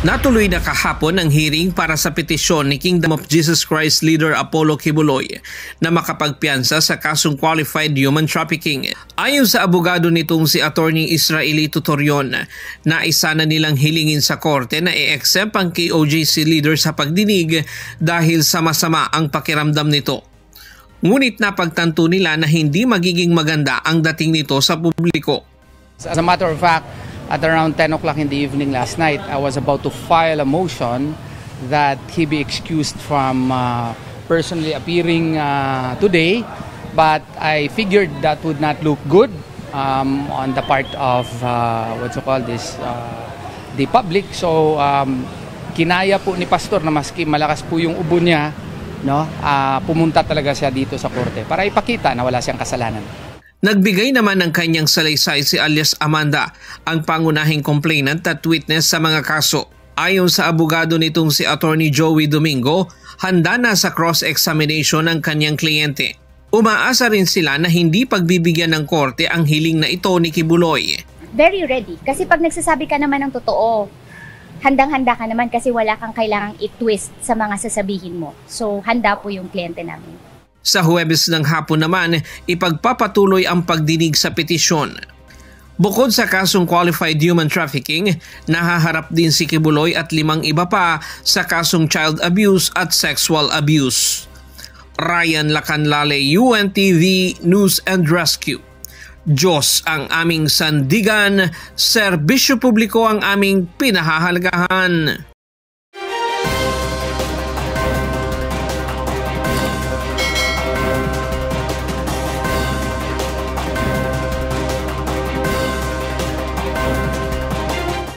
Natuloy na kahapon ang hearing para sa petisyon ni Kingdom of Jesus Christ leader Apollo Kibuloy na makapagpiyansa sa kasong qualified human trafficking. Ayon sa abogado nitong si Attorney Israelito Torion, naisa na nilang hilingin sa korte na i-exempt ang KOJC leader sa pagdinig dahil sama-sama ang pakiramdam nito. Ngunit napagtanto nila na hindi magiging maganda ang dating nito sa publiko. As a matter of fact, at around 10 o'clock in the evening last night, I was about to file a motion that he be excused from personally appearing today, but I figured that would not look good on the part of the public. So kinaya po ni Pastor na maski malakas po yung ubo niya, no, pumunta talaga siya dito sa korte para ipakita na wala siyang kasalanan. Nagbigay naman ng kanyang salaysay si alias Amanda, ang pangunahing complainant at witness sa mga kaso. Ayon sa abogado nitong si Attorney Joey Domingo, handa na sa cross-examination ng kanyang kliyente. Umaasa rin sila na hindi pagbibigyan ng korte ang hiling na ito ni Kibuloy. Very ready. Kasi pag nagsasabi ka naman ng totoo, handang-handa ka naman kasi wala kang kailangang i-twist sa mga sasabihin mo. So, handa po yung kliyente namin. Sa Huwebes ng hapon naman, ipagpapatuloy ang pagdinig sa petisyon. Bukod sa kasong qualified human trafficking, nahaharap din si Kibuloy at 5 iba pa sa kasong child abuse at sexual abuse. Ryan Lacanlale, UNTV News and Rescue. Diyos ang aming sandigan, serbisyo publiko ang aming pinahahalagahan.